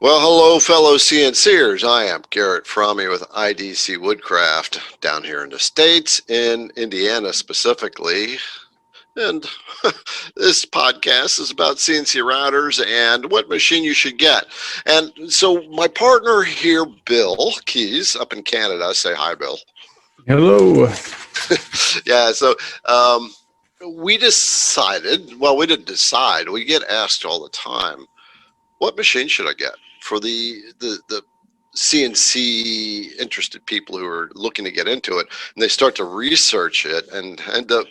Well, hello, fellow CNCers. I am Garrett Fromme with IDC Woodcraft down here in the States, in Indiana specifically. And this podcast is about CNC routers and what machine you should get. And so my partner here, Bill Keys, up in Canada, say hi, Bill. Hello. Yeah, so we decided, well, we didn't decide, we get asked all the time, what machine should I get for the CNC interested people who are looking to get into it, and they start to research it and end up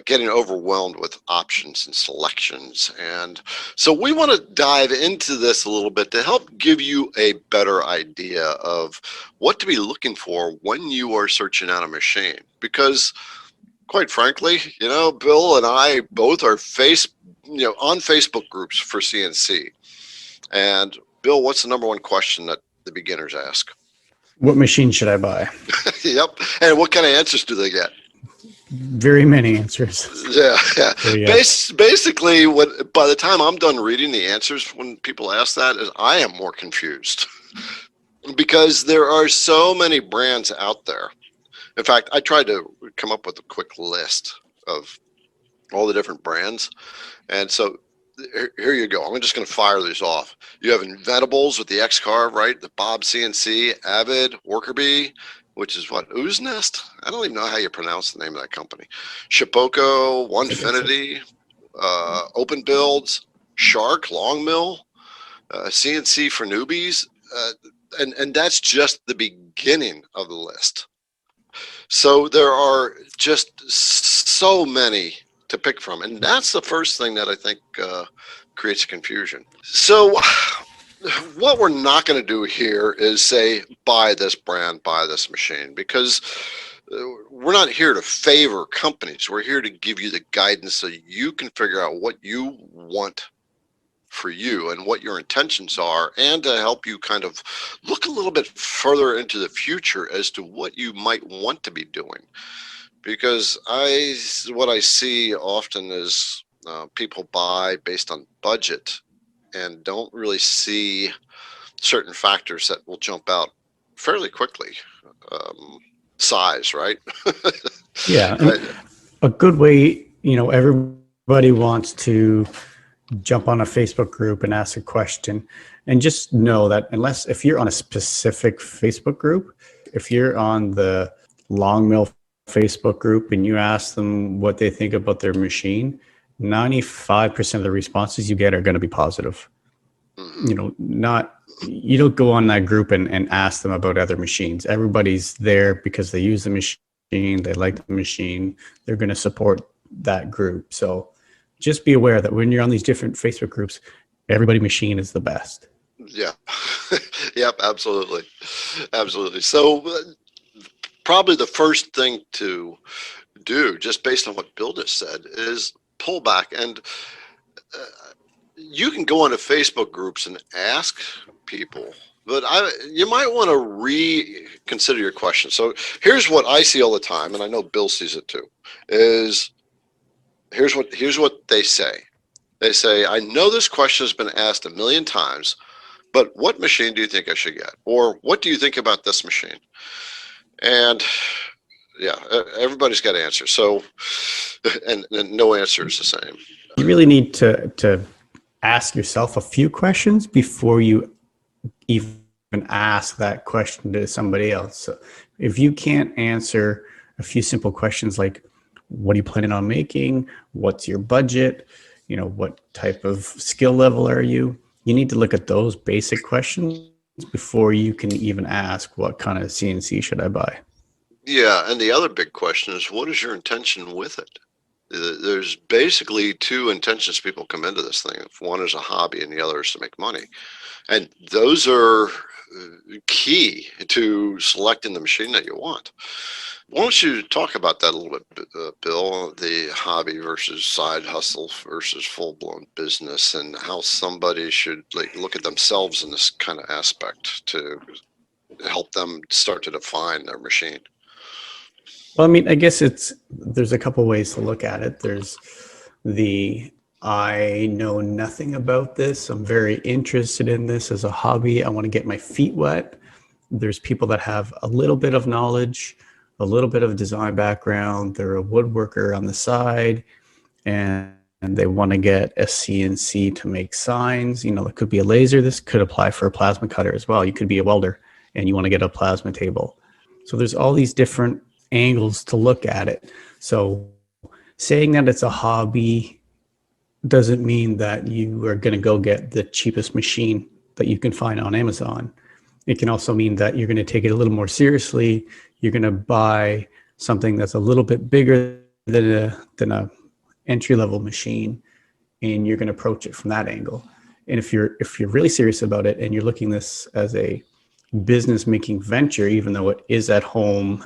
getting overwhelmed with options and selections. And so we want to dive into this a little bit to help give you a better idea of what to be looking for when you are searching out a machine. Because quite frankly, Bill and I both are on Facebook groups for CNC. And Bill, what's the number one question that the beginners ask? What machine should I buy? Yep. And what kind of answers do they get? Very many answers. Yeah. So, yeah. Basically, by the time I'm done reading the answers when people ask that, is I am more confused because there are so many brands out there. In fact, I tried to come up with a quick list of all the different brands. And so here you go. I'm just going to fire these off. You have Inventables with the X carve, right? The Bob CNC, Avid, Workerbee, which is what, Ooze Nest? I don't even know how you pronounce the name of that company. Shipoko, Onefinity, Open Builds, Shark, Long Mill, CNC for newbies. And that's just the beginning of the list. So there are just so many to pick from, and that's the first thing that I think creates confusion. So what we're not going to do here is say buy this brand, buy this machine, because we're not here to favor companies. We're here to give you the guidance so you can figure out what you want for you and what your intentions are, and to help you kind of look a little bit further into the future as to what you might want to be doing. Because what I see often is people buy based on budget and don't really see certain factors that will jump out fairly quickly. Size, right? Yeah. A good way, everybody wants to jump on a Facebook group and ask a question, and just know that if you're on a specific Facebook group, if you're on the Long Mill Facebook group and you ask them what they think about their machine, 95% of the responses you get are going to be positive. You don't go on that group and ask them about other machines. Everybody's there because they use the machine, they like the machine, they're going to support that group. So just be aware that when you're on these different Facebook groups, everybody's machine is the best. Yeah. Yep, absolutely. So probably the first thing to do, just based on what Bill just said, is pull back. And you can go onto Facebook groups and ask people, but you might want to reconsider your question. So here's what I see all the time, and I know Bill sees it too, is here's what they say. They say, I know this question has been asked a million times, but what machine do you think I should get? Or what do you think about this machine? And yeah, everybody's got answers. So, and no answer is the same. You really need to ask yourself a few questions before you even ask that question to somebody else. So if you can't answer a few simple questions like, what are you planning on making? What's your budget? What type of skill level are you? You need to look at those basic questions before you can even ask, what kind of CNC should I buy? Yeah, and the other big question is, what is your intention with it? There's basically two intentions people come into this thing. One is a hobby and the other is to make money. And those are key to selecting the machine that you want. Why don't you talk about that a little bit, Bill, the hobby versus side hustle versus full-blown business, and how somebody should look at themselves in this kind of aspect to help them start to define their machine. Well, I mean, I guess there's a couple ways to look at it. There's the I know nothing about this. I'm very interested in this as a hobby. I want to get my feet wet. There's people that have a little bit of knowledge, a little bit of design background. They're a woodworker on the side, and they want to get a CNC to make signs. It could be a laser. This could apply for a plasma cutter as well. You could be a welder and you want to get a plasma table. So there's all these different angles to look at it. So saying that it's a hobby doesn't mean that you are going to go get the cheapest machine that you can find on Amazon. It can also mean that you're going to take it a little more seriously. You're going to buy something that's a little bit bigger than a entry level machine, and you're going to approach it from that angle. And if you're really serious about it and you're looking this as a business making venture, even though it is at home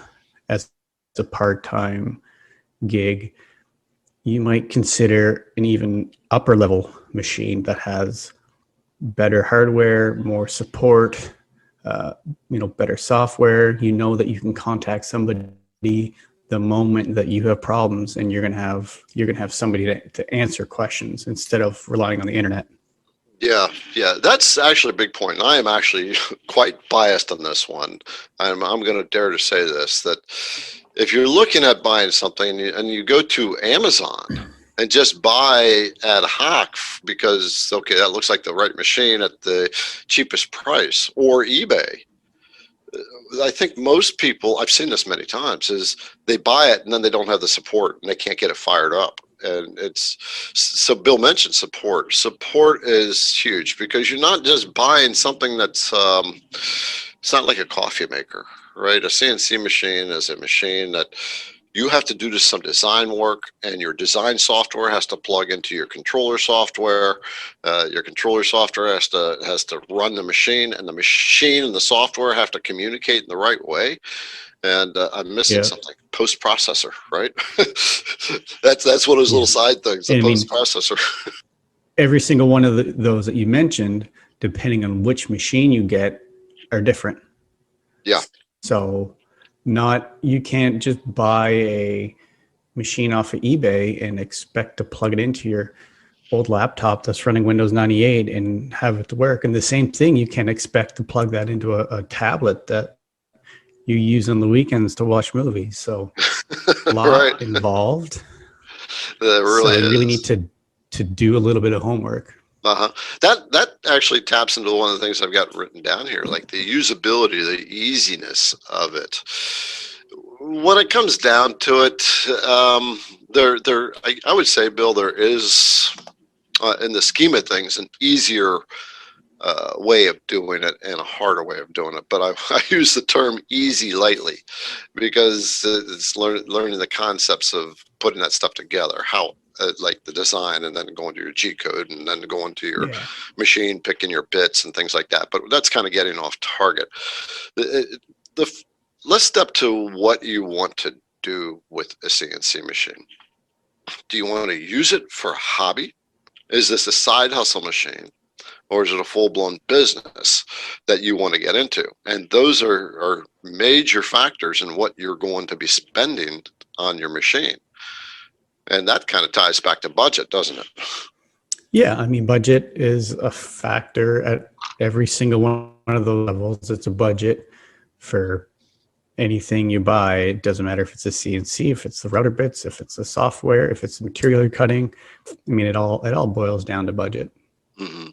as a part-time gig, you might consider an even upper level machine that has better hardware, more support, better software. That you can contact somebody the moment that you have problems, and you're gonna have somebody to answer questions instead of relying on the internet. Yeah, that's actually a big point. I am actually quite biased on this one. I'm going to dare to say this, that if you're looking at buying something and you go to Amazon and just buy ad hoc because, okay, that looks like the right machine at the cheapest price, or eBay, I think most people, I've seen this many times, is they buy it and then they don't have the support and they can't get it fired up. And so Bill mentioned support. Support is huge because you're not just buying something that's, it's not like a coffee maker, right? A CNC machine is a machine that you have to do some design work, and your design software has to plug into your controller software. Your controller software has to run the machine, and the machine and the software have to communicate in the right way. And I'm missing something. Post processor, right? that's one of those little side things. The post processor. Every single one of those that you mentioned, depending on which machine you get, are different. Yeah. So you can't just buy a machine off of eBay and expect to plug it into your old laptop that's running Windows 98 and have it to work. And the same thing, you can't expect to plug that into a tablet that you use on the weekends to watch movies. So a lot involved. That really so you really need to do a little bit of homework. That actually taps into one of the things I've got written down here, like the usability, the easiness of it. When it comes down to it, I would say, Bill, there is, in the scheme of things, an easier way of doing it and a harder way of doing it. But I use the term easy lightly because it's learning the concepts of putting that stuff together, how like the design, and then going to your G code, and then going to your machine, picking your bits and things like that. But that's kind of getting off target. Let's step to what you want to do with a CNC machine. Do you want to use it for a hobby? Is this a side hustle machine? Or is it a full-blown business that you want to get into? And those are major factors in what you're going to be spending on your machine. And that kind of ties back to budget, doesn't it? Yeah, I mean, budget is a factor at every single one of the levels. It's a budget for anything you buy. It doesn't matter if it's a CNC, if it's the router bits, if it's the software, if it's the material you're cutting. I mean, it all boils down to budget. Mm-hmm.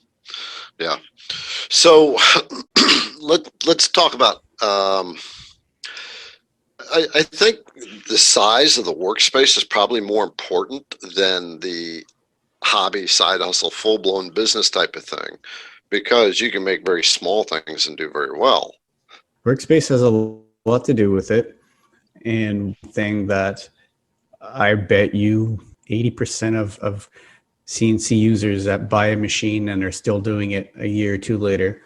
Yeah. So let's talk about, I think the size of the workspace is probably more important than the hobby, side hustle, full-blown business type of thing, because you can make very small things and do very well. Workspace has a lot to do with it. And thing that I bet you 80% of CNC users that buy a machine and are still doing it a year or two later,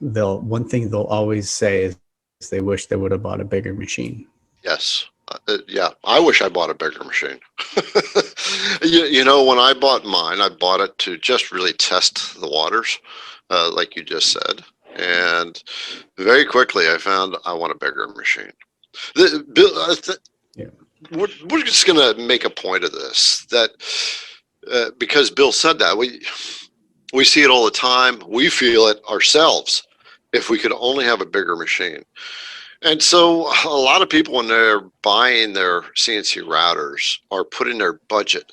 one thing they'll always say is they wish they would have bought a bigger machine. Yes. Yeah, I wish I bought a bigger machine. When I bought mine, I bought it to just really test the waters, like you just said. And very quickly, I found I want a bigger machine. Bill, we're just going to make a point of this, that because Bill said that. We see it all the time. We feel it ourselves. If we could only have a bigger machine. And so a lot of people, when they're buying their CNC routers, are putting their budget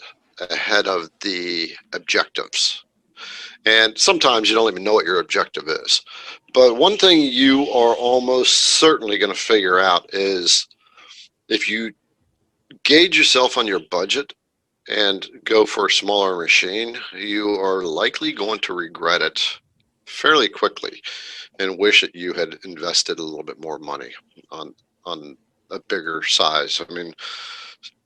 ahead of the objectives. And sometimes you don't even know what your objective is. But one thing you are almost certainly going to figure out is if you gauge yourself on your budget and go for a smaller machine, you are likely going to regret it fairly quickly and wish that you had invested a little bit more money on a bigger size. I mean,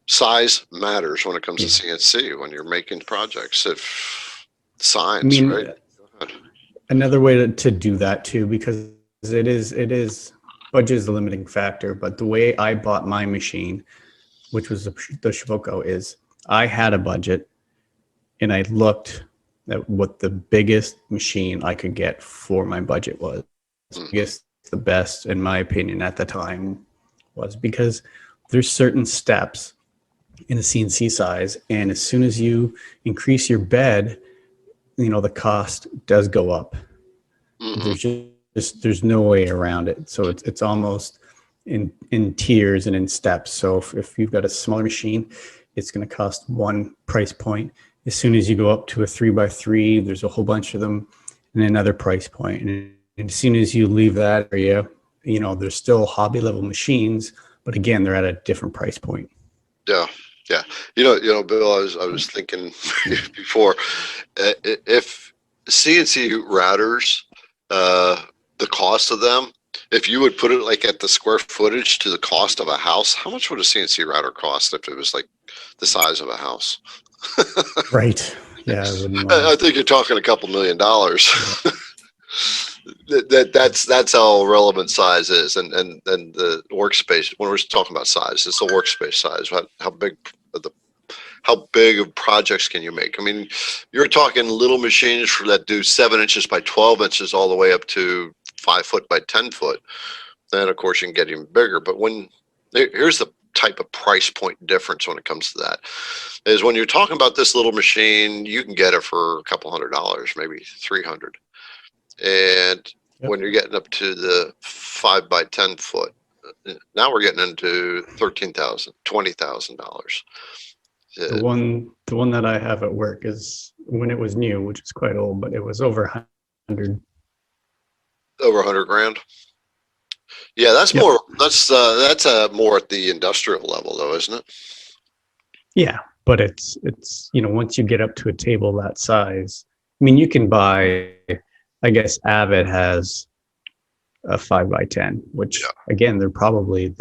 size matters when it comes to CNC when you're making projects. If signs, right? Another way to do that too, because it is budget is the limiting factor. But the way I bought my machine, which was the Shivoko, is I had a budget and I looked at what the biggest machine I could get for my budget was. I guess the best, in my opinion, at the time was because there's certain steps in the CNC size, and as soon as you increase your bed, the cost does go up. There's no way around it. So it's almost in tiers and in steps. So if you've got a smaller machine, it's going to cost one price point. As soon as you go up to a 3x3, there's a whole bunch of them, and another price point. And as soon as you leave that area, there's still hobby level machines, but again, they're at a different price point. Yeah. Yeah. Bill, I was thinking before, if CNC routers, the cost of them, if you would put it like at the square footage to the cost of a house, how much would a CNC router cost if it was like the size of a house? Right. Yeah. I think you're talking a couple $1 million. That's how relevant size is, and the workspace. When we're talking about size, it's the workspace size. How big of projects can you make? I mean, you're talking little machines that do 7 inches by 12 inches all the way up to 5 foot by 10 foot. Then of course you can get even bigger. But here's the type of price point difference when it comes to that, is when you're talking about this little machine, you can get it for a couple $100, maybe 300. And when you're getting up to the 5 by 10 foot, now we're getting into $13,000, $20,000. The one that I have at work is when it was new, which is quite old, but it was over 100. Over 100 grand. Yeah, that's more. That's more at the industrial level, though, isn't it? Yeah, but it's once you get up to a table that size, I mean, you can buy. I guess Avid has a 5 by 10, which again, they're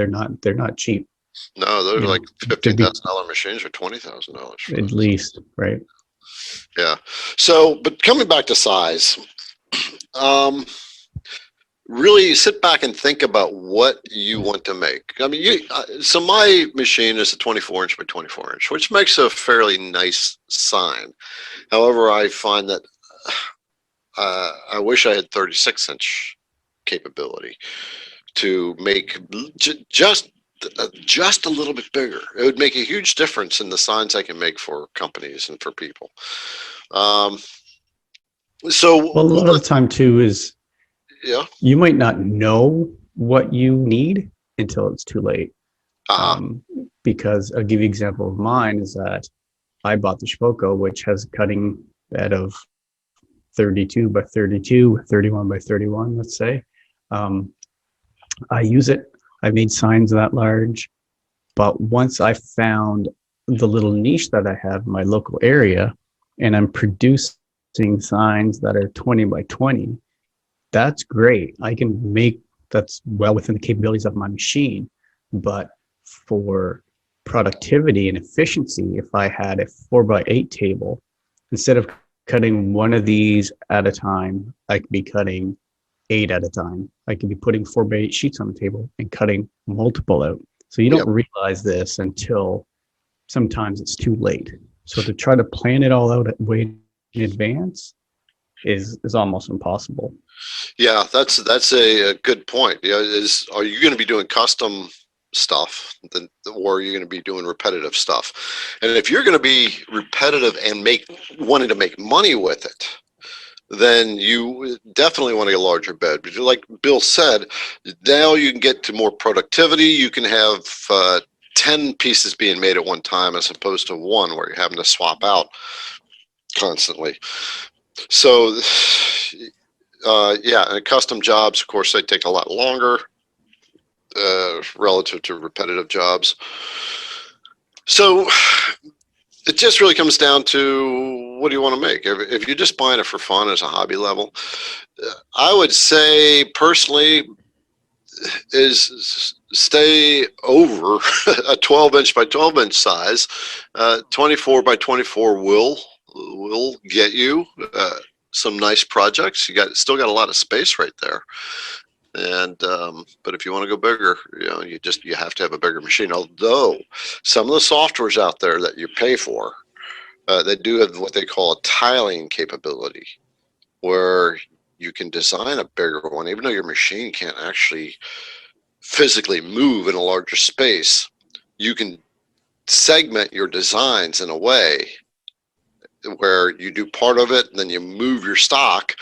not cheap. No, they're like $15,000 machines or $20,000 at least, right? Yeah. So, but coming back to size, really sit back and think about what you want to make. I mean, so my machine is a 24 inch by 24 inch, which makes a fairly nice sign. However, I find that I wish I had 36 inch capability to make just a little bit bigger. It would make a huge difference in the signs I can make for companies and for people. So a lot of the time too is you might not know what you need until it's too late. Because I'll give you an example of mine is that I bought the Shivoko, which has a cutting bed of 32 by 32, 31 by 31, let's say. I use it. I made signs that large, but once I found the little niche that I have in my local area, and I'm producing signs that are 20 by 20, that's great. I can make that's well within the capabilities of my machine. But for productivity and efficiency, if I had a 4x8 table, instead of cutting one of these at a time, I could be cutting 8 at a time. I could be putting 4x8 sheets on the table and cutting multiple out. So you don't realize this until sometimes it's too late. So to try to plan it all out way in advance is almost impossible. Yeah, that's a good point. Are you going to be doing custom stuff, then, or you're going to be doing repetitive stuff. And if you're going to be repetitive and wanting to make money with it, then you definitely want to get a larger bed. But like Bill said, now you can get to more productivity. You can have 10 pieces being made at one time as opposed to one where you're having to swap out constantly. So, yeah, and custom jobs, of course, they take a lot longer relative to repetitive jobs. So it just really comes down to what do you want to make? If you're just buying it for fun as a hobby level, I would say personally is stay over a 12-inch by 12-inch size. 24 by 24 will get you some nice projects. You still got a lot of space right there. And but if you want to go bigger, you have to have a bigger machine. Although some of the softwares out there that you pay for, they do have what they call a tiling capability, where you can design a bigger one, even though your machine can't actually physically move in a larger space. You can segment your designs in a way where you do part of it, and then you move your stock,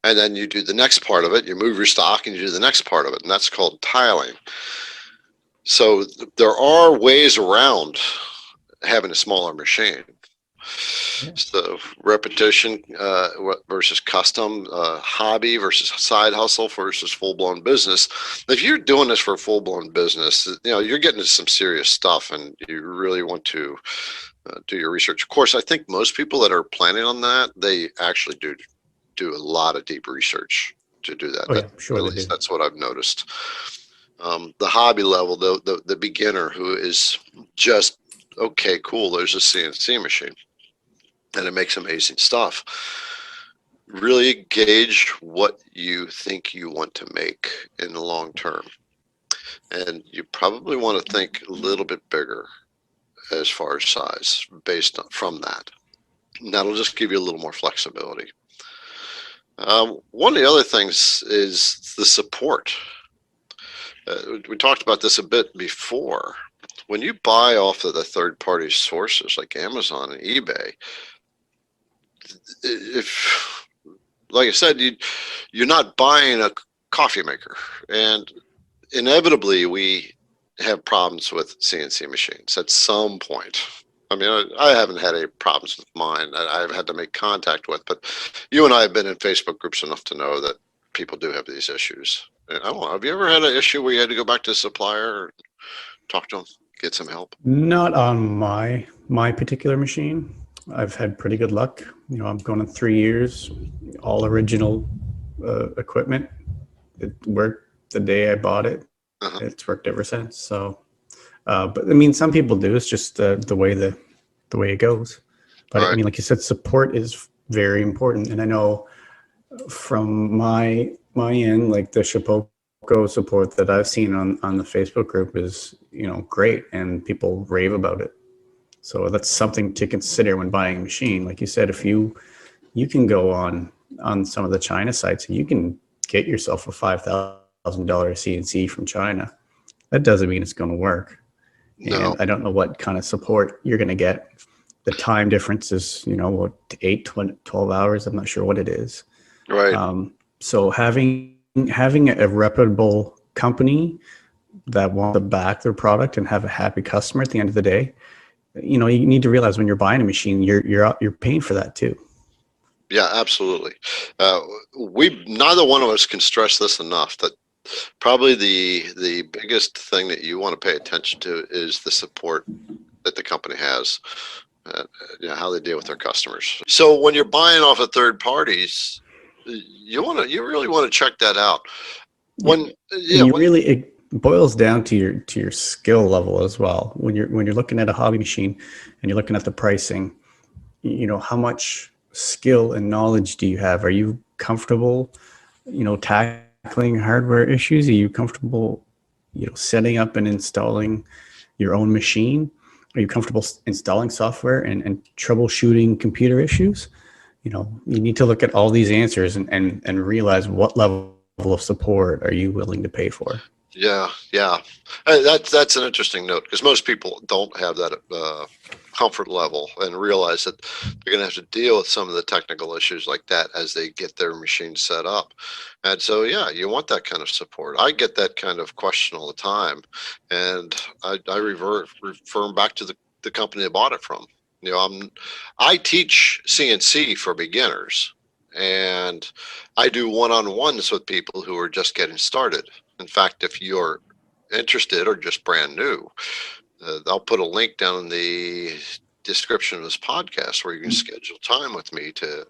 and then you do the next part of it, you move your stock and you do the next part of it, and that's called tiling. So there are ways around having a smaller machine. Yeah. So repetition versus custom, hobby versus side hustle versus full-blown business. If you're doing this for a full-blown business, you're getting into some serious stuff, and you really want to do your research. Of course, I think most people that are planning on that, they actually do a lot of deep research to do that. Oh, yeah, sure, at least that's what I've noticed. The hobby level, the beginner who is just, okay, cool, there's a CNC machine and it makes amazing stuff. Really gauge what you think you want to make in the long term. And you probably want to think a little bit bigger as far as size from that. And that'll just give you a little more flexibility. One of the other things is the support. We talked about this a bit before. When you buy off of the third-party sources like Amazon and eBay, if, like I said, you're not buying a coffee maker, and inevitably we have problems with CNC machines at some point. I mean, I haven't had any problems with mine I've had to make contact with, but you and I have been in Facebook groups enough to know that people do have these issues. And I don't know, have you ever had an issue where you had to go back to a supplier or talk to them, get some help? Not on my particular machine. I've had pretty good luck. I'm going on 3 years, all original equipment. It worked the day I bought it. Uh-huh. It's worked ever since. So. But I mean, some people do. It's just the way it goes. But right. I mean, like you said, support is very important. And I know from my end, like the Shapoko support that I've seen on the Facebook group is, great, and people rave about it. So that's something to consider when buying a machine. Like you said, if you can go on some of the China sites and you can get yourself a $5,000 CNC from China, that doesn't mean it's going to work. No. And I don't know what kind of support you're going to get. The time difference is, 8, 12 hours. I'm not sure what it is. Right. So having a reputable company that wants to back their product and have a happy customer at the end of the day, you need to realize when you're buying a machine, you're paying for that too. Yeah, absolutely. Neither one of us can stress this enough, that probably the biggest thing that you want to pay attention to is the support that the company has, how they deal with their customers. So when you're buying off of third parties, you really want to check that out. It boils down to your skill level as well. When you're looking at a hobby machine and you're looking at the pricing, how much skill and knowledge do you have? Are you comfortable, tackling hardware issues? Are you comfortable, setting up and installing your own machine? Are you comfortable installing software and troubleshooting computer issues? You need to look at all these answers and realize what level of support are you willing to pay for. Yeah, yeah. That's an interesting note because most people don't have that comfort level and realize that they're going to have to deal with some of the technical issues like that as they get their machine set up. And so, yeah, you want that kind of support. I get that kind of question all the time, and I refer 'em back to the company I bought it from. You know, I teach CNC for beginners, and I do one-on-ones with people who are just getting started. In fact, if you're interested or just brand new, I'll put a link down in the description of this podcast where you can schedule time with me to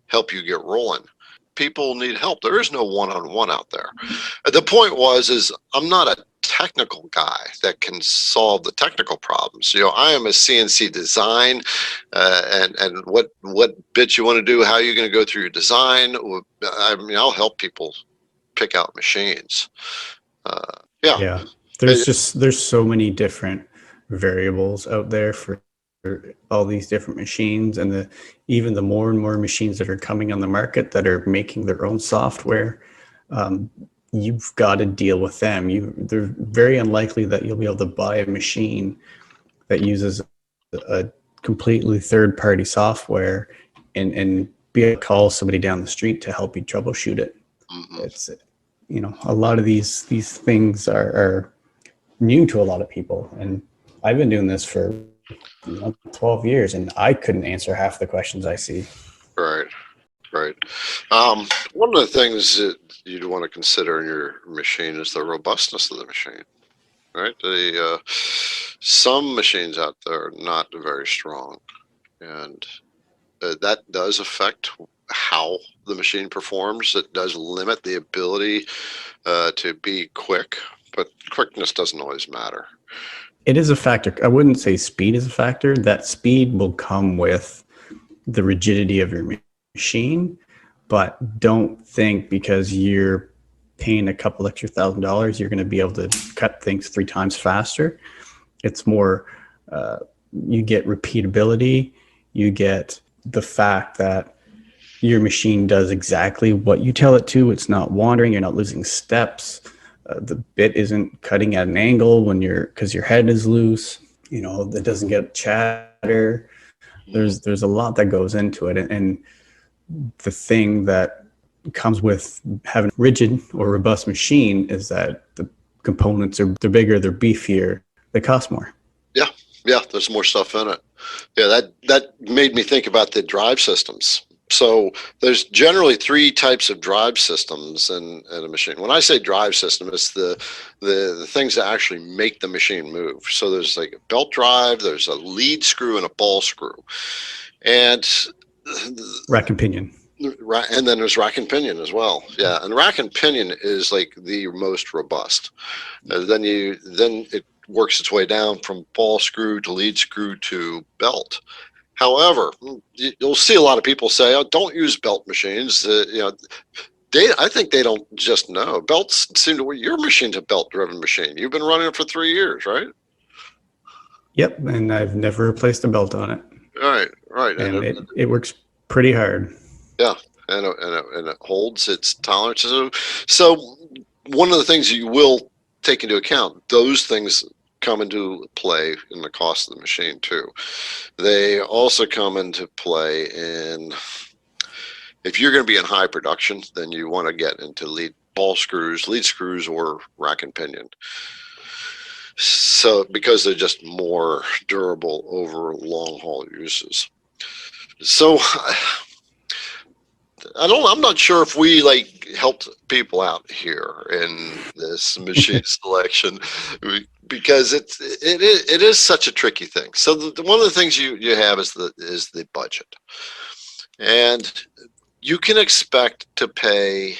help you get rolling. People need help. There is no one-on-one out there. The point is I'm not a technical guy that can solve the technical problems. You know, I am a CNC design, and what bits you want to do, how you're going to go through your design. I mean, I'll help people pick out machines. Yeah. Yeah. Uh, There's so many different variables out there for all these different machines, and even the more and more machines that are coming on the market that are making their own software. You've got to deal with them. They're very unlikely that you'll be able to buy a machine that uses a completely third party software and be able to call somebody down the street to help you troubleshoot it. mhm. It's, a lot of these things are new to a lot of people, and I've been doing this for 12 years, and I couldn't answer half the questions I see. Right, right. One of the things that you'd want to consider in your machine is the robustness of the machine, right? Some machines out there are not very strong, and that does affect how the machine performs. It does limit the ability to be quick, but quickness doesn't always matter. It is a factor. I wouldn't say speed is a factor. That speed will come with the rigidity of your machine, but don't think because you're paying a couple extra $1,000 you're going to be able to cut things 3 times faster. It's more, you get repeatability, you get the fact that your machine does exactly what you tell it to. It's not wandering, you're not losing steps. The bit isn't cutting at an angle because your head is loose. It doesn't get chatter. There's a lot that goes into it, and the thing that comes with having a rigid or robust machine is that the components they're bigger, they're beefier, they cost more. Yeah, yeah. There's more stuff in it. Yeah, that made me think about the drive systems. So there's generally 3 types of drive systems in a machine. When I say drive system, it's the things that actually make the machine move. So there's like a belt drive, there's a lead screw, and a ball screw, and Rack and pinion. and then there's rack and pinion as well. Yeah, and rack and pinion is like the most robust. Then it works its way down from ball screw to lead screw to belt. However, you'll see a lot of people say, "Oh, don't use belt machines." I think they don't just know. Belts seem to. Your machine's a belt-driven machine. You've been running it for 3 years, right? Yep, and I've never replaced a belt on it, Right, right, and it works pretty hard. yeah, and it holds its tolerances. So one of the things you will take into account, those things come into play in the cost of the machine too. They also come into play in if you're going to be in high production, then you want to get into lead screws, or rack and pinion. So because they're just more durable over long haul uses. So I'm not sure if we helped people out here in this machine selection because it is such a tricky thing. So one of the things you have is the budget, and you can expect to pay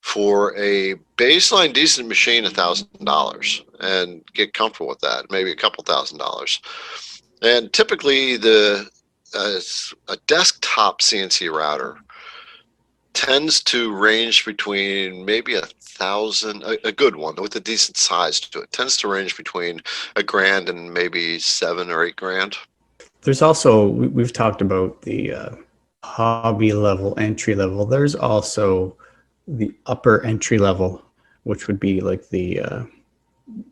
for a baseline decent machine $1,000 and get comfortable with that, maybe a couple $1,000. And typically a desktop CNC router tends to range between maybe 1,000, a good one with a decent size to it tends to range between $1,000 and maybe $7,000 or $8,000. There's also, we've talked about the hobby level, entry level. There's also the upper entry level which would be like the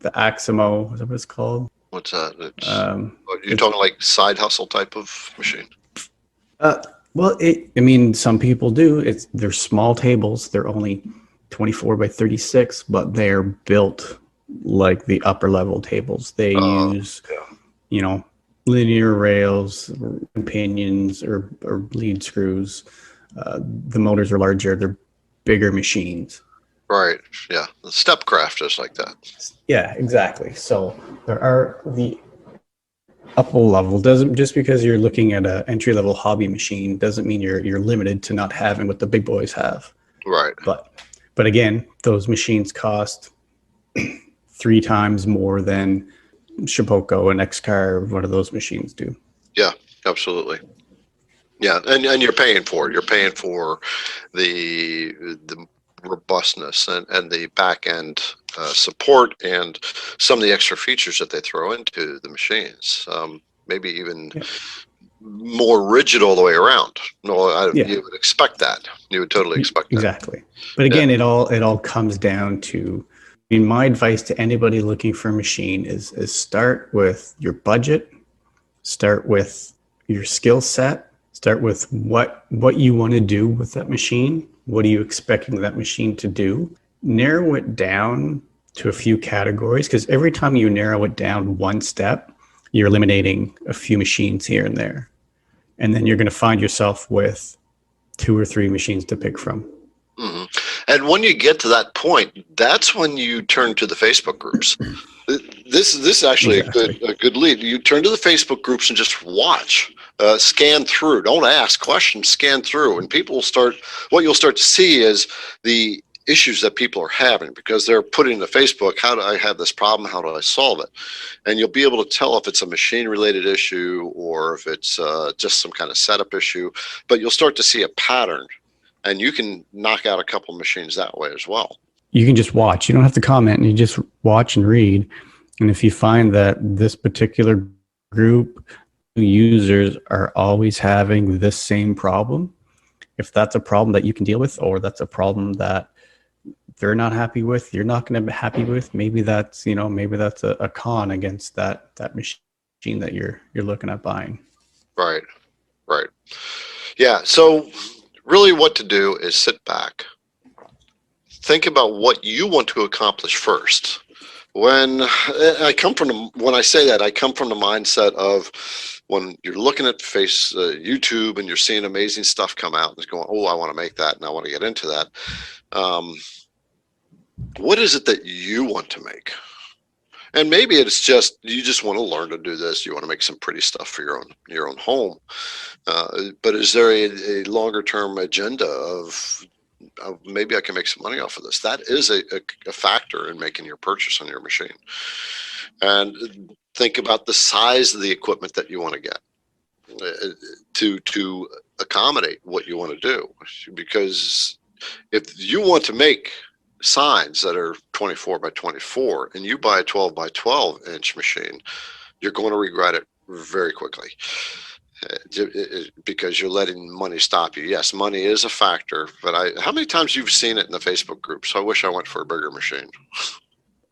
Aximo, is that what it's called? What's that? It's you're It's talking like side hustle type of machine. uh, well, I mean, some people do. They're small tables. They're only 24 by 36, but they're built like the upper level tables. They use, Yeah. you know, linear rails, pinions, or lead screws. The motors are larger. They're bigger machines. Right. Yeah. The step craft is like that. Yeah, exactly. So there are the upper level. Doesn't just because you're looking at an entry level hobby machine doesn't mean you're limited to not having what the big boys have. Right. But again, those machines cost 3 times more than Shapeoko and Xcar, one of those machines do. Yeah. Absolutely. Yeah, and you're paying for it. You're paying for the robustness and the back end support and some of the extra features that they throw into the machines. Maybe even Yeah. more rigid all the way around. No, Yeah. you would expect that. You would totally expect that. Exactly. But again, it all comes down to, I mean, my advice to anybody looking for a machine is start with your budget, start with your skill set, start with what you want to do with that machine. What are you expecting that machine to do? Narrow it down to a few categories, because every time you narrow it down one step, you're eliminating a few machines here and there. And then you're going to find yourself with 2 or 3 machines to pick from. Hmm. And when you get to that point, that's when you turn to the Facebook groups. This is actually Exactly. a good lead. You turn to the Facebook groups and just watch, scan through. Don't ask questions. Scan through, and people will start. What you'll start to see is the issues that people are having because they're putting in the Facebook. How do I have this problem? How do I solve it? And you'll be able to tell if it's a machine-related issue or if it's just some kind of setup issue. But you'll start to see a pattern, and you can knock out a couple machines that way as well. You can just watch. You don't have to comment, and you just watch and read. And if you find that this particular group users are always having this same problem, if that's a problem that you can deal with, or that's a problem that they're not happy with, you're not going to be happy with, maybe that's, maybe that's a con against that machine that you're looking at buying. Right, right. Yeah. So really what to do is sit back, think about what you want to accomplish first. When I come from when I say that, I come from the mindset of when you're looking at YouTube and you're seeing amazing stuff come out and it's going, oh, I want to make that and I want to get into that. What is it that you want to make? And maybe it's just you just want to learn to do this. You want to make some pretty stuff for your own home. But is there a longer term agenda of maybe I can make some money off of this? That is a factor in making your purchase on your machine. And think about the size of the equipment that you want to get to accommodate what you want to do. Because if you want to make signs that are 24 by 24 and you buy a 12 by 12 inch machine, you're going to regret it very quickly. Because you're letting money stop you. Yes, money is a factor, but how many times you've seen it in the Facebook group? So I wish I went for a bigger machine.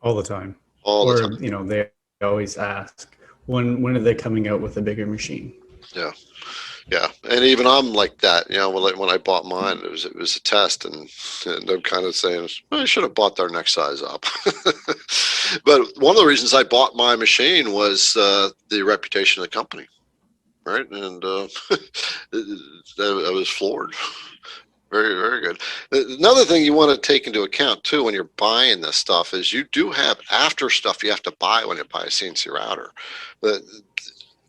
All the time. All the time. They always ask, when are they coming out with a bigger machine? Yeah. Yeah. And even I'm like that, when I bought mine, it was a test and I'm kind of saying, well, I should have bought their next size up. But one of the reasons I bought my machine was the reputation of the company. Right. And I was floored. Very, very good. Another thing you want to take into account too when you're buying this stuff is you do have after stuff you have to buy when you buy a CNC router.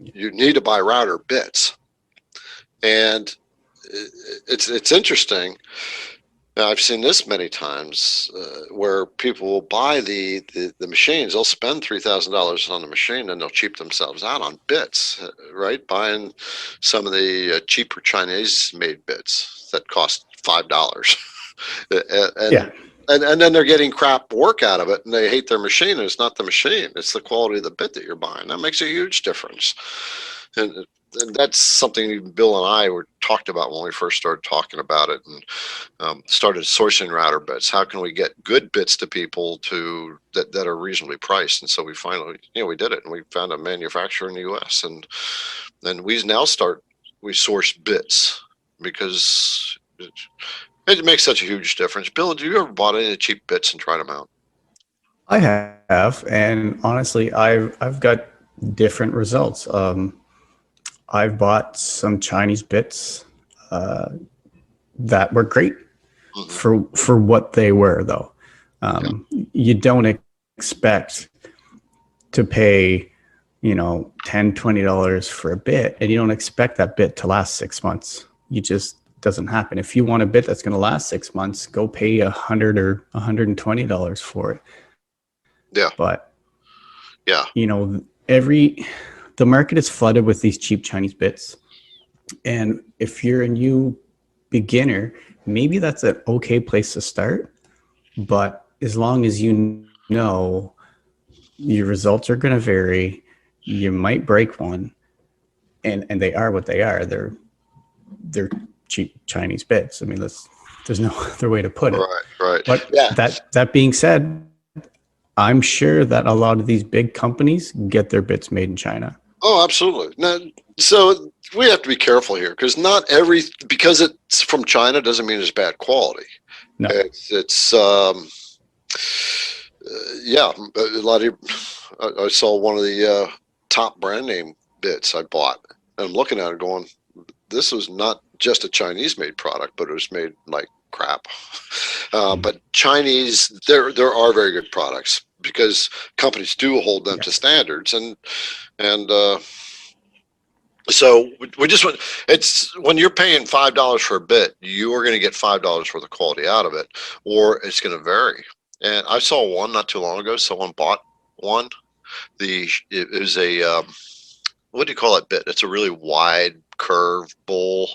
You need to buy router bits. And it's interesting. Now, I've seen this many times where people will buy the machines. They'll spend $3,000 on the machine and they'll cheap themselves out on bits, right? Buying some of the cheaper Chinese-made bits that cost $5. And then they're getting crap work out of it and they hate their machine. And it's not the machine. It's the quality of the bit that you're buying. That makes a huge difference. And and that's something Bill and I were talked about when we first started talking about it, and started sourcing router bits. How can we get good bits to people that are reasonably priced? And so we finally, we did it, and we found a manufacturer in the U.S. and then we source bits because it makes such a huge difference. Bill, have you ever bought any cheap bits and tried them out? I have, and honestly, I've got different results. I've bought some Chinese bits that were great Mm-hmm. for what they were, though. You don't expect to pay, $10, $20 for a bit, and you don't expect that bit to last 6 months. You just doesn't happen. If you want a bit that's going to last 6 months, go pay $100 or $120 for it. Yeah. But Yeah. The market is flooded with these cheap Chinese bits, and if you're a new beginner, maybe that's an okay place to start. But as long as you know your results are going to vary, you might break one, and they are what they are. They're cheap Chinese bits. I mean, there's no other way to put it. Right. Right. But Yeah. that being said, I'm sure that a lot of these big companies get their bits made in China. Oh, absolutely. Now, so we have to be careful here because because it's from China doesn't mean it's bad quality. No. It's yeah, a lot of. I saw one of the top brand name bits I bought, and I'm looking at it going, this was not just a Chinese made product, but it was made like crap. But Chinese, there are very good products because companies do hold them to standards, and so we just want, it's when you're paying $5 for a bit, you are going to get $5 worth of quality out of it, or it's going to vary. And I saw one not too long ago. Someone bought one. It was a what do you call that bit? It's a really wide curve bowl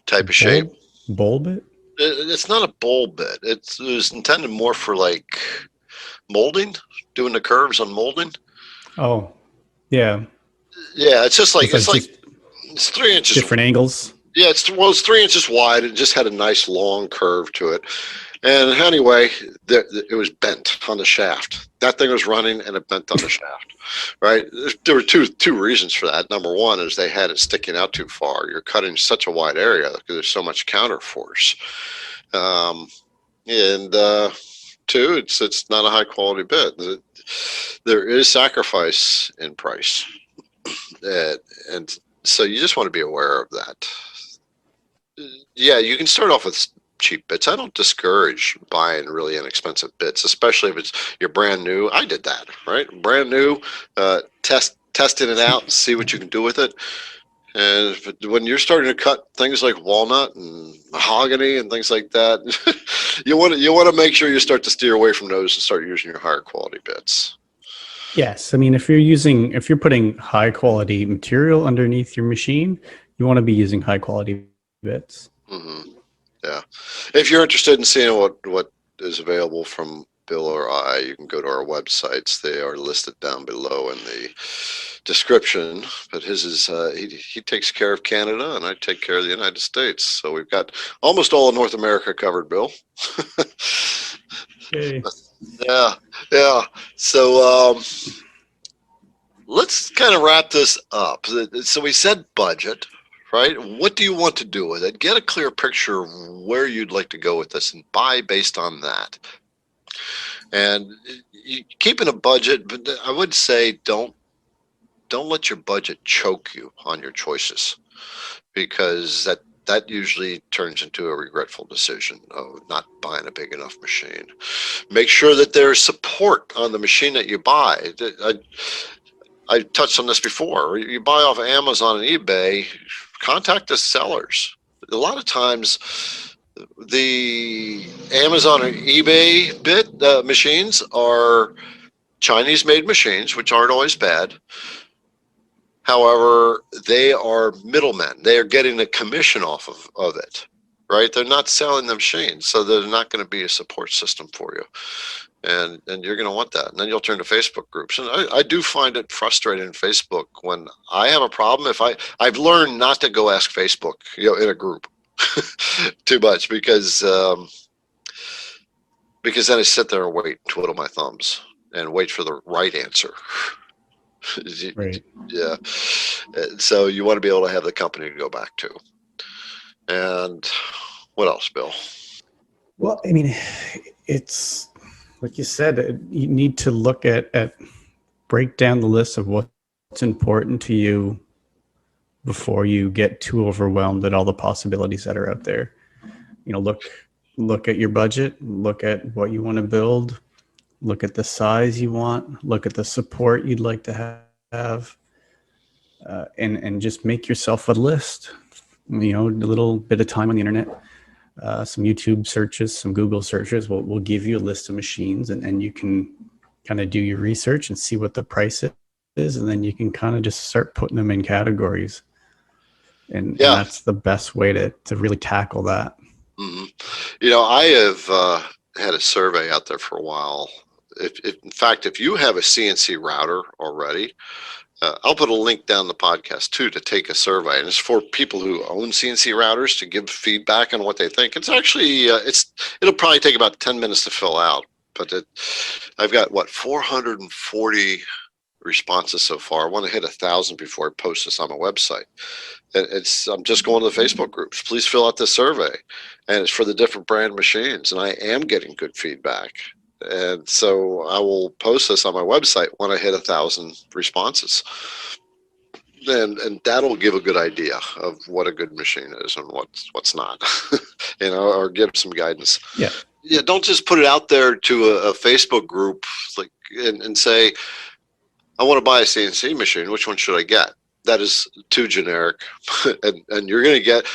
type of shape. Bowl bit? It's not a bowl bit. It was intended more for like molding, doing the curves on molding. Oh, yeah. Yeah, it's just like It's like just it's 3 inches. different angles. Yeah, it's 3 inches wide. It just had a nice long curve to it. And anyway, it was bent on the shaft. That thing was running and it bent on the shaft. Right? There were two reasons for that. Number one is they had it sticking out too far. You're cutting such a wide area because there's so much counter force. And two, it's not a high quality bit. There is sacrifice in price, and so you just want to be aware of that. Yeah, you can start off with cheap bits. I don't discourage buying really inexpensive bits, especially if you're brand new. I did that, right? Brand new, testing it out and see what you can do with it. And when you're starting to cut things like walnut and mahogany and things like that, you want to make sure you start to steer away from those and start using your higher quality bits. Yes, I mean if you're putting high quality material underneath your machine, you want to be using high quality bits. Mm-hmm. Yeah. If you're interested in seeing what is available from Bill or I, you can go to our websites. They are listed down below in the description. But his is he takes care of Canada, and I take care of the United States. So we've got almost all of North America covered, Bill. Okay. Yeah, yeah. So let's kind of wrap this up. So we said budget, right? What do you want to do with it? Get a clear picture of where you'd like to go with this and buy based on that. And keeping a budget, but I would say don't let your budget choke you on your choices, because that usually turns into a regretful decision of not buying a big enough machine. Make sure that there's support on the machine that you buy. I touched on this before. You buy off of Amazon and eBay, contact the sellers. A lot of times, the Amazon or eBay machines are Chinese-made machines, which aren't always bad. However, they are middlemen. They are getting a commission off of it, right? They're not selling the machines, so they're not going to be a support system for you. And you're going to want that. And then you'll turn to Facebook groups. And I do find it frustrating in Facebook when I have a problem. I've learned not to go ask Facebook, in a group too much because then I sit there and wait, twiddle my thumbs and wait for the right answer. Right. Yeah. So you want to be able to have the company to go back to. And what else, Bill? Well, I mean, it's like you said, you need to look at break down the list of what's important to you before you get too overwhelmed at all the possibilities that are out there. Look at your budget, look at what you want to build, look at the size you want, look at the support you'd like to have, and just make yourself a list. A little bit of time on the internet. Some YouTube searches, some Google searches will give you a list of machines, and you can kind of do your research and see what the price is, and then you can kind of just start putting them in categories. And that's the best way to really tackle that. Mm-hmm. I have had a survey out there for a while. If you have a CNC router already, I'll put a link down the podcast too to take a survey, and it's for people who own CNC routers to give feedback on what they think. It's actually it'll probably take about 10 minutes to fill out, but I've got 440 responses so far. I want to hit 1,000 before I post this on my website. I'm just going to the Facebook groups. Please fill out this survey, and it's for the different brand machines, and I am getting good feedback. And so I will post this on my website when I hit 1,000 responses. And that'll give a good idea of what a good machine is and what's not, or give some guidance. Yeah. Yeah. Don't just put it out there to a Facebook group and say, I want to buy a CNC machine. Which one should I get? That is too generic. and you're going to get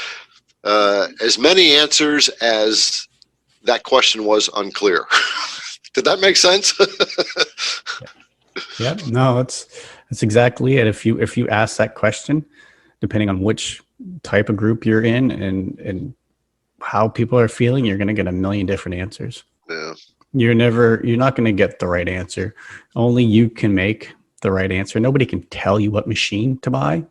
as many answers as that question was unclear. Did that make sense? Yeah, no, that's exactly it. If you ask that question, depending on which type of group you're in and how people are feeling, you're going to get a million different answers. Yeah. You're not going to get the right answer. Only you can make the right answer. Nobody can tell you what machine to buy.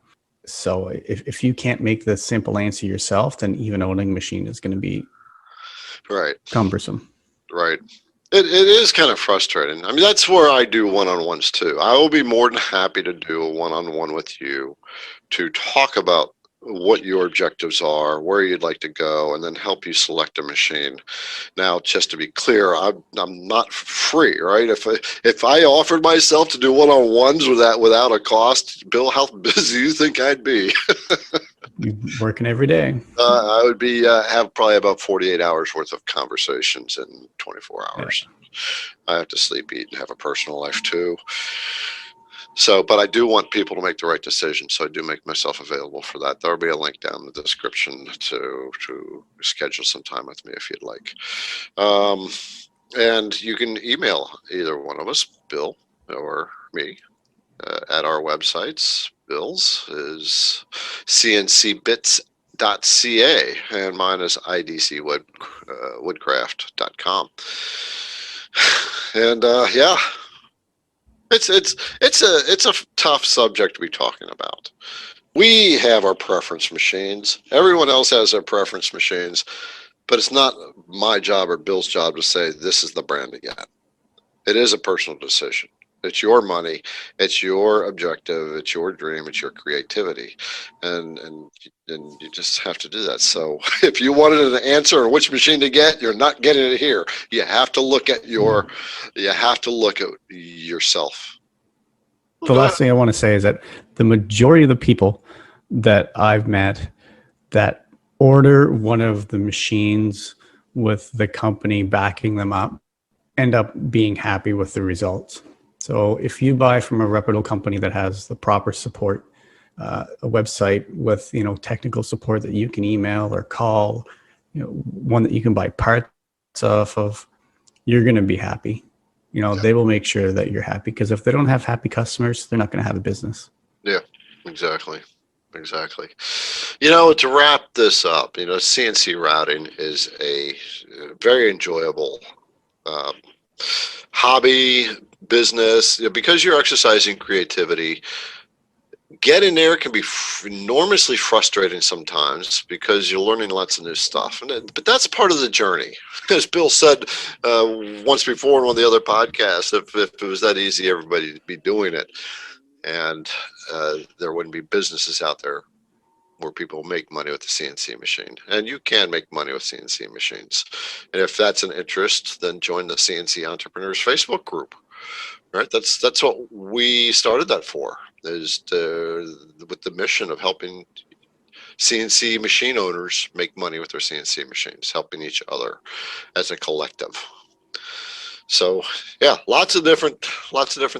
So if you can't make the simple answer yourself, then even owning a machine is going to be cumbersome. Right. It is kind of frustrating. I mean, that's where I do one-on-ones too. I will be more than happy to do a one-on-one with you to talk about what your objectives are, where you'd like to go, and then help you select a machine. Now, just to be clear, I'm not free, right? If I offered myself to do one-on-ones without a cost, Bill, how busy do you think I'd be? You're working every day. I would be have probably about 48 hours worth of conversations in 24 hours. Yeah. I have to sleep, eat, and have a personal life too. So, but I do want people to make the right decision. So I do make myself available for that. There'll be a link down in the description to schedule some time with me if you'd like. And you can email either one of us, Bill or me, at our websites. Bill's is cncbits.ca and mine is idcwoodcraft.com. And yeah, it's a tough subject to be talking about. We have our preference machines. Everyone else has their preference machines, but it's not my job or Bill's job to say this is the brand to get. It is a personal decision. It's your money, it's your objective, it's your dream, it's your creativity, and you just have to do that. So if you wanted an answer on which machine to get, you're not getting it here. You have to look at yourself. The last thing I want to say is that the majority of the people that I've met that order one of the machines with the company backing them up end up being happy with the results. So if you buy from a reputable company that has the proper support, a website with, technical support that you can email or call, one that you can buy parts off of, you're going to be happy. They will make sure that you're happy, because if they don't have happy customers, they're not going to have a business. Yeah, exactly. To wrap this up, CNC routing is a very enjoyable um, hobby, business, because you're exercising creativity. Getting there can be enormously frustrating sometimes because you're learning lots of new stuff, but that's part of the journey. As Bill said once before in one of the other podcasts, if it was that easy, everybody would be doing it, and there wouldn't be businesses out there where people make money with the CNC machine. And you can make money with CNC machines. And if that's an interest, then join the CNC Entrepreneurs Facebook group. Right? That's what we started that for, is with the mission of helping CNC machine owners make money with their CNC machines, helping each other as a collective. So yeah, lots of different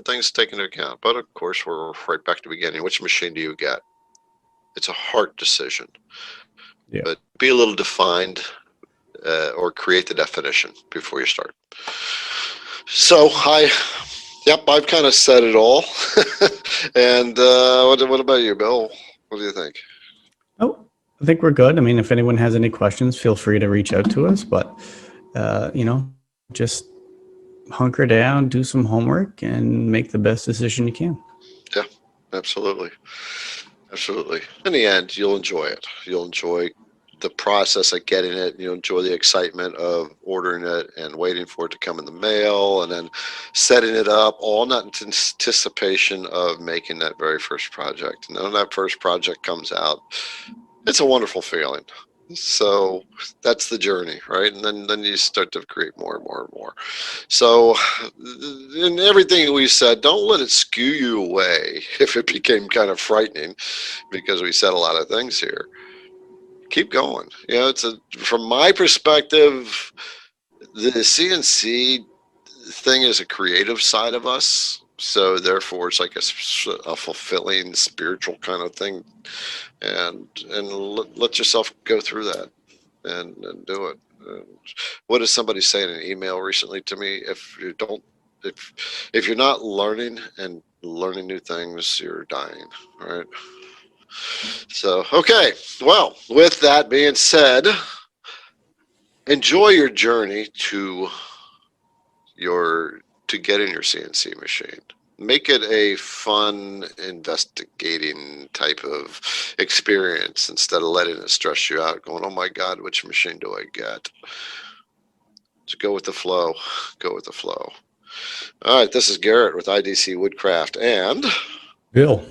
things to take into account. But of course, we're right back to the beginning. Which machine do you get? It's a hard decision. Yeah. But be a little defined, or create the definition before you start. So I've kind of said it all. And what about you, Bill? What do you think? Oh, I think we're good. I mean, if anyone has any questions, feel free to reach out to us. But just hunker down, do some homework, and make the best decision you can. Yeah, absolutely. Absolutely. In the end, you'll enjoy it. You'll enjoy the process of getting it. You'll enjoy the excitement of ordering it and waiting for it to come in the mail and then setting it up, all in anticipation of making that very first project. And then when that first project comes out, it's a wonderful feeling. So that's the journey, right? And then you start to create more and more and more. So in everything we said, don't let it skew you away if it became kind of frightening, because we said a lot of things here. Keep going. From my perspective, the CNC thing is a creative side of us. So therefore, it's like a fulfilling spiritual kind of thing, and let yourself go through that and do it. And what did somebody say in an email recently to me? If you're not learning and learning new things, you're dying. Right. So okay. Well, with that being said, enjoy your journey to getting your CNC machine. Make it a fun, investigating type of experience instead of letting it stress you out, going, oh my God, which machine do I get? Just go with the flow. Go with the flow. All right, this is Garrett with IDC Woodcraft and Bill,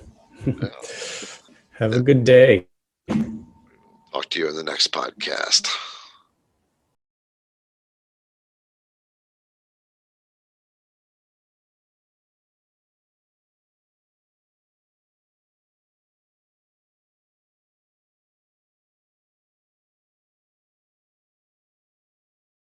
have a good day. talk to you in the next podcast.